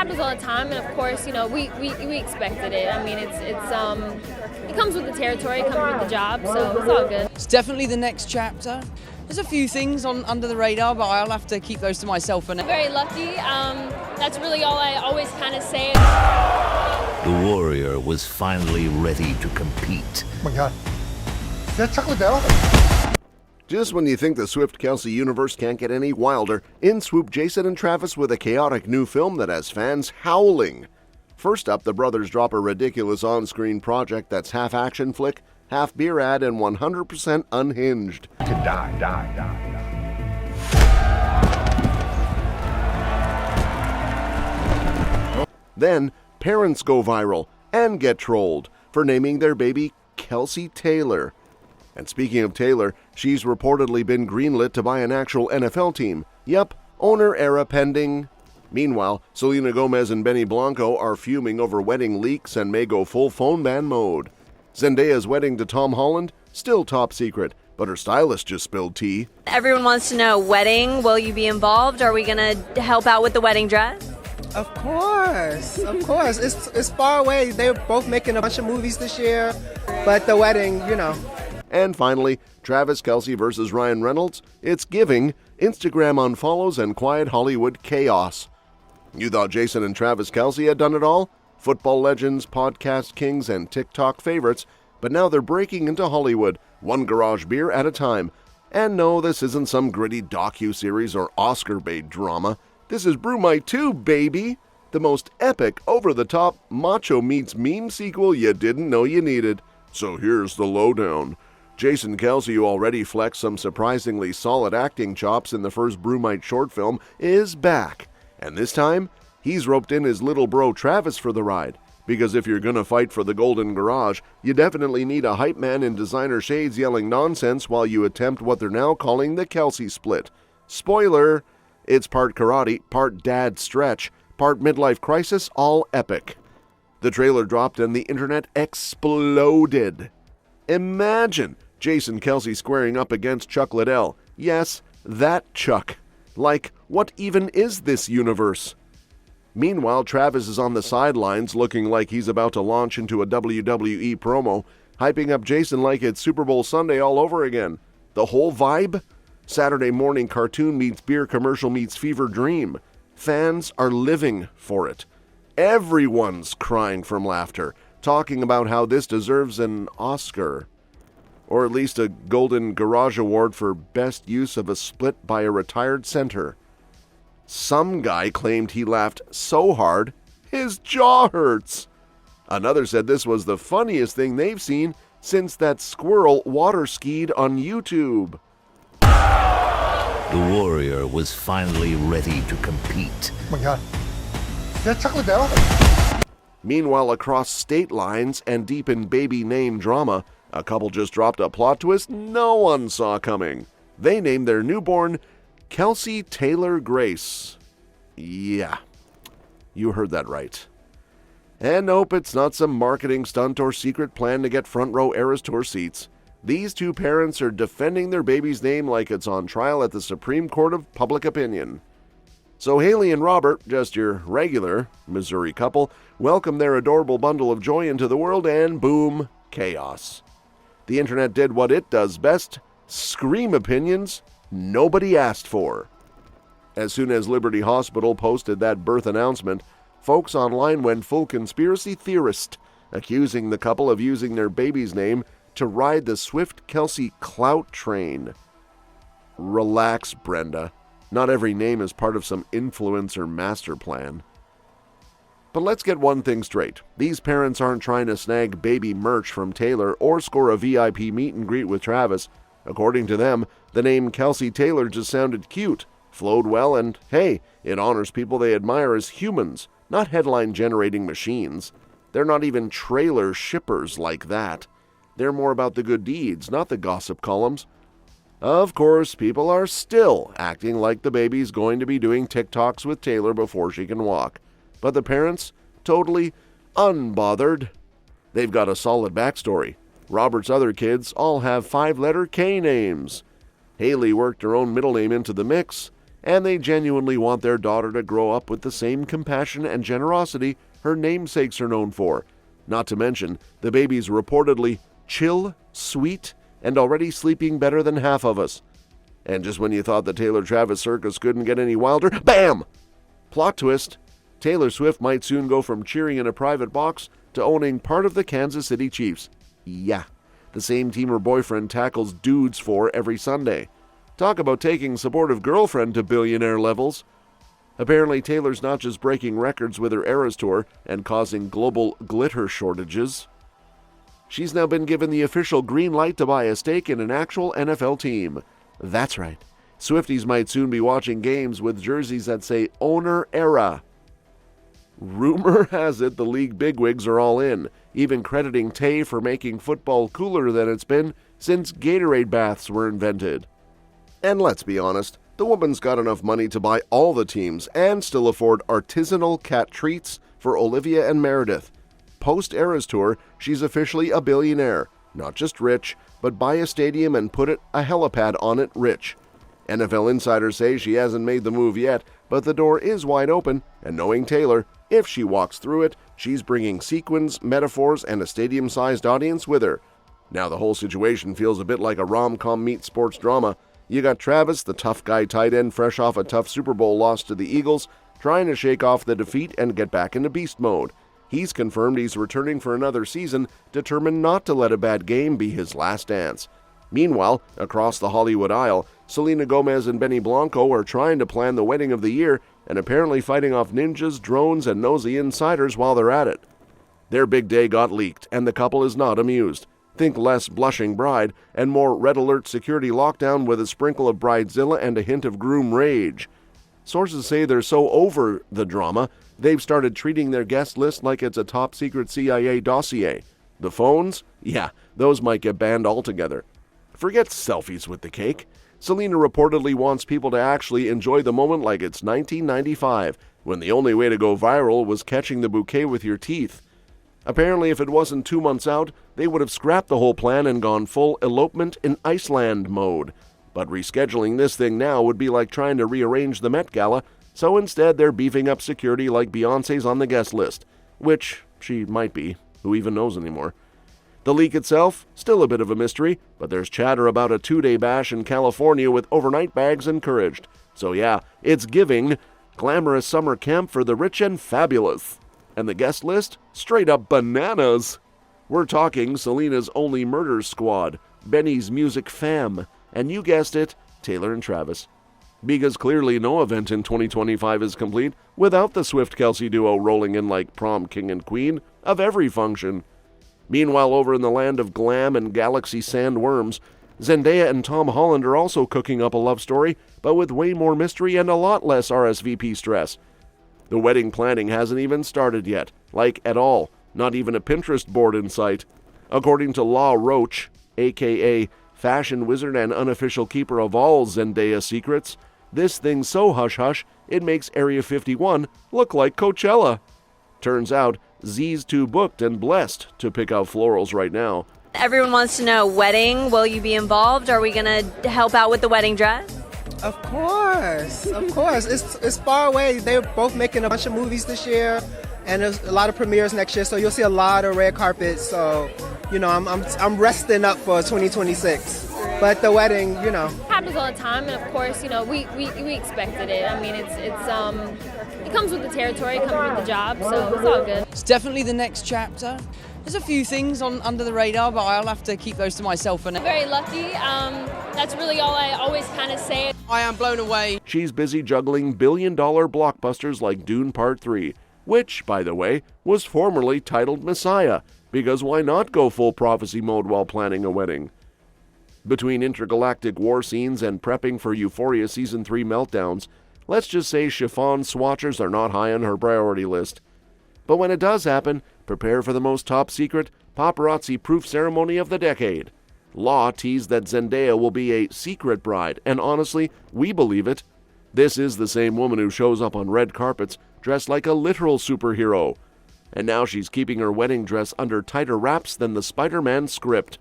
happens all the time, and of course, we expected it. I mean, it comes with the territory, it comes with the job, so it's all good. It's definitely the next chapter. There's a few things under the radar, but I'll have to keep those to myself for now. Very lucky. That's really all I always kind of say. The Warrior was finally ready to compete. Oh my God. Is that Chocolate Dell? Just when you think the Swift-Kelce universe can't get any wilder, in swoop Jason and Travis with a chaotic new film that has fans howling. First up, the brothers drop a ridiculous on-screen project that's half action flick, half beer ad, and 100% unhinged. Then, parents go viral and get trolled for naming their baby Kelce Taylor. And speaking of Taylor, she's reportedly been greenlit to buy an actual NFL team. Yep, owner era pending. Meanwhile, Selena Gomez and Blanco are fuming over wedding leaks and may go full phone ban mode. Zendaya's wedding to Tom Holland, still top secret, but her stylist just spilled tea. Everyone wants to know, wedding, will you be involved? Are we going to help out with the wedding dress? Of course. It's far away. They're both making a bunch of movies this year, but the wedding, And finally, Travis Kelce versus Ryan Reynolds. It's giving Instagram unfollows and quiet Hollywood chaos. You thought Jason and Travis Kelce had done it all? Football legends, podcast kings, and TikTok favorites. But now they're breaking into Hollywood, one garage beer at a time. And no, this isn't some gritty docu-series or Oscar-bait drama. This is Brewmite 2, baby! The most epic, over-the-top, macho meets meme sequel you didn't know you needed. So here's the lowdown. Jason Kelce, who already flexed some surprisingly solid acting chops in the first Brewmite short film, is back. And this time, he's roped in his little bro Travis for the ride. Because if you're gonna fight for the Golden Garage, you definitely need a hype man in designer shades yelling nonsense while you attempt what they're now calling the Kelce Split. Spoiler, it's part karate, part dad stretch, part midlife crisis, all epic. The trailer dropped and the internet exploded. Imagine Jason Kelce squaring up against Chuck Liddell. Yes, that Chuck. Like, what even is this universe? Meanwhile, Travis is on the sidelines looking like he's about to launch into a WWE promo, hyping up Jason like it's Super Bowl Sunday all over again. The whole vibe? Saturday morning cartoon meets beer commercial meets fever dream. Fans are living for it. Everyone's crying from laughter, talking about how this deserves an Oscar. Or at least a Golden Garage Award for best use of a split by a retired center. Some guy claimed he laughed so hard, his jaw hurts. Another said this was the funniest thing they've seen since that squirrel water skied on YouTube. The Warrior was finally ready to compete. Oh my God. Is that Chocolate Dell? Meanwhile, across state lines and deep in baby name drama, a couple just dropped a plot twist no one saw coming. They named their newborn Kelsey Taylor Grace. Yeah, you heard that right. And nope, it's not some marketing stunt or secret plan to get front row Eras Tour seats. These two parents are defending their baby's name like it's on trial at the Supreme Court of Public Opinion. So Haley and Robert, just your regular Missouri couple, welcome their adorable bundle of joy into the world and boom, chaos. The internet did what it does best, scream opinions nobody asked for. As soon as Liberty Hospital posted that birth announcement, folks online went full conspiracy theorist, accusing the couple of using their baby's name to ride the Swift-Kelce clout train. Relax, Brenda. Not every name is part of some influencer master plan. But let's get one thing straight. These parents aren't trying to snag baby merch from Taylor or score a VIP meet and greet with Travis. According to them, the name Kelsey Taylor just sounded cute, flowed well, and hey, it honors people they admire as humans, not headline-generating machines. They're not even trailer shippers like that. They're more about the good deeds, not the gossip columns. Of course, people are still acting like the baby's going to be doing TikToks with Taylor before she can walk. But the parents, totally unbothered. They've got a solid backstory. Robert's other kids all have 5-letter K names. Haley worked her own middle name into the mix, and they genuinely want their daughter to grow up with the same compassion and generosity her namesakes are known for. Not to mention, the baby's reportedly chill, sweet, and already sleeping better than half of us. And just when you thought the Taylor-Travis circus couldn't get any wilder, BAM! Plot twist, Taylor Swift might soon go from cheering in a private box to owning part of the Kansas City Chiefs. Yeah, the same team her boyfriend tackles dudes for every Sunday. Talk about taking supportive girlfriend to billionaire levels. Apparently, Taylor's not just breaking records with her Eras tour and causing global glitter shortages. She's now been given the official green light to buy a stake in an actual NFL team. That's right. Swifties might soon be watching games with jerseys that say Owner Era. Rumor has it the league bigwigs are all in, even crediting Tay for making football cooler than it's been since Gatorade baths were invented. And let's be honest, the woman's got enough money to buy all the teams and still afford artisanal cat treats for Olivia and Meredith. Post-Eras tour, she's officially a billionaire. Not just rich, but buy a stadium and put a helipad on it rich. NFL insiders say she hasn't made the move yet, but the door is wide open, and knowing Taylor, if she walks through it, she's bringing sequins, metaphors, and a stadium-sized audience with her. Now the whole situation feels a bit like a rom-com meets sports drama. You got Travis, the tough guy tight end fresh off a tough Super Bowl loss to the Eagles, trying to shake off the defeat and get back into beast mode. He's confirmed he's returning for another season, determined not to let a bad game be his last dance. Meanwhile, across the Hollywood aisle, Selena Gomez and Blanco are trying to plan the wedding of the year and apparently fighting off ninjas, drones, and nosy insiders while they're at it. Their big day got leaked, and the couple is not amused. Think less blushing bride and more red alert security lockdown with a sprinkle of bridezilla and a hint of groom rage. Sources say they're so over the drama, they've started treating their guest list like it's a top-secret CIA dossier. The phones? Yeah, those might get banned altogether. Forget selfies with the cake. Selena reportedly wants people to actually enjoy the moment like it's 1995, when the only way to go viral was catching the bouquet with your teeth. Apparently, if it wasn't 2 months out, they would have scrapped the whole plan and gone full elopement in Iceland mode. But rescheduling this thing now would be like trying to rearrange the Met Gala, so instead they're beefing up security like Beyoncé's on the guest list, which she might be, who even knows anymore. The leak itself, still a bit of a mystery, but there's chatter about a 2-day bash in California with overnight bags encouraged. So yeah, it's giving glamorous summer camp for the rich and fabulous. And the guest list? Straight up bananas. We're talking Selena's Only Murders Squad, Benny's Music Fam, and you guessed it, Taylor and Travis. Because clearly no event in 2025 is complete without the Swift-Kelce duo rolling in like prom king and queen of every function. Meanwhile, over in the land of glam and galaxy sandworms, Zendaya and Tom Holland are also cooking up a love story, but with way more mystery and a lot less RSVP stress. The wedding planning hasn't even started yet, like at all, not even a Pinterest board in sight. According to Law Roach, aka fashion wizard and unofficial keeper of all Zendaya secrets, this thing's so hush-hush, it makes Area 51 look like Coachella. Turns out, Z's too booked and blessed to pick out florals right now. Everyone wants to know, wedding, will you be involved? Are we going to help out with the wedding dress? Of course, of course. It's far away. They're both making a bunch of movies this year, and there's a lot of premieres next year. So you'll see a lot of red carpets. So, I'm resting up for 2026. But the wedding, Happens all the time, and of course, we expected it. I mean, it comes with the territory, it comes with the job, so it's all good. It's definitely the next chapter. There's a few things under the radar, but I'll have to keep those to myself for now. Very lucky. That's really all I always kind of say. I am blown away. She's busy juggling billion-dollar blockbusters like Dune Part 3, which, by the way, was formerly titled Messiah, because why not go full prophecy mode while planning a wedding? Between intergalactic war scenes and prepping for Euphoria Season 3 meltdowns, let's just say chiffon swatchers are not high on her priority list. But when it does happen, prepare for the most top-secret, paparazzi-proof ceremony of the decade. Law teased that Zendaya will be a secret bride, and honestly, we believe it. This is the same woman who shows up on red carpets dressed like a literal superhero. And now she's keeping her wedding dress under tighter wraps than the Spider-Man script.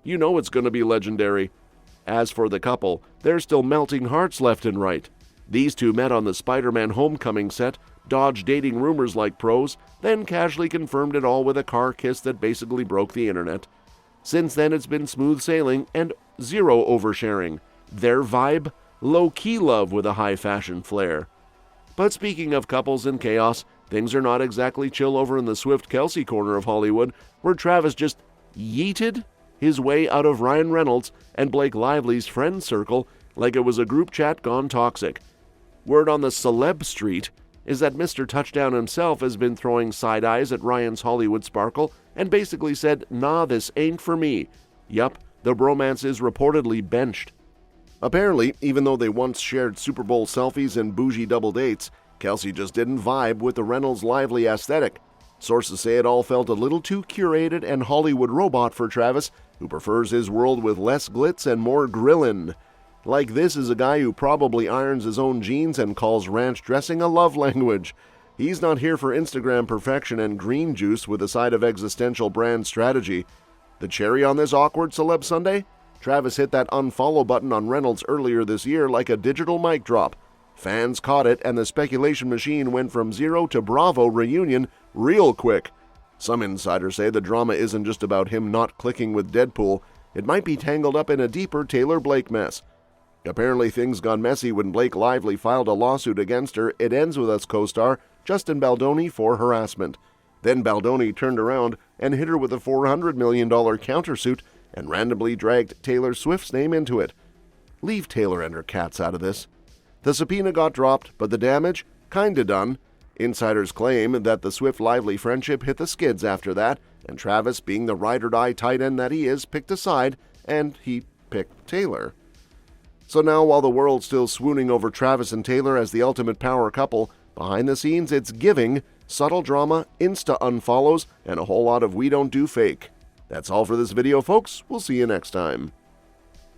You know it's going to be legendary. As for the couple, they're still melting hearts left and right. These two met on the Spider-Man Homecoming set, dodged dating rumors like pros, then casually confirmed it all with a car kiss that basically broke the internet. Since then, it's been smooth sailing and zero oversharing. Their vibe? Low-key love with a high fashion flair. But speaking of couples and chaos, things are not exactly chill over in the Swift-Kelce corner of Hollywood, where Travis just yeeted his way out of Ryan Reynolds and Blake Lively's friend circle like it was a group chat gone toxic. Word on the celeb street is that Mr. Touchdown himself has been throwing side eyes at Ryan's Hollywood sparkle and basically said, "Nah, this ain't for me." Yup, the bromance is reportedly benched. Apparently, even though they once shared Super Bowl selfies and bougie double dates, Kelce just didn't vibe with the Reynolds' lively aesthetic. Sources say it all felt a little too curated and Hollywood robot for Travis, who prefers his world with less glitz and more grillin'. Like this is a guy who probably irons his own jeans and calls ranch dressing a love language. He's not here for Instagram perfection and green juice with a side of existential brand strategy. The cherry on this awkward celeb Sunday? Travis hit that unfollow button on Reynolds earlier this year like a digital mic drop. Fans caught it, and the speculation machine went from zero to Bravo reunion real quick. Some insiders say the drama isn't just about him not clicking with Deadpool. It might be tangled up in a deeper Taylor-Blake mess. Apparently things got messy when Blake Lively filed a lawsuit against her It Ends With Us co-star Justin Baldoni for harassment. Then Baldoni turned around and hit her with a $400 million countersuit and randomly dragged Taylor Swift's name into it. Leave Taylor and her cats out of this. The subpoena got dropped, but the damage? Kinda done. Insiders claim that the Swift-Lively friendship hit the skids after that, and Travis, being the ride-or-die tight end that he is, picked a side, and he picked Taylor. So now, while the world's still swooning over Travis and Taylor as the ultimate power couple, behind the scenes it's giving, subtle drama, Insta unfollows, and a whole lot of we don't do fake. That's all for this video, folks. We'll see you next time.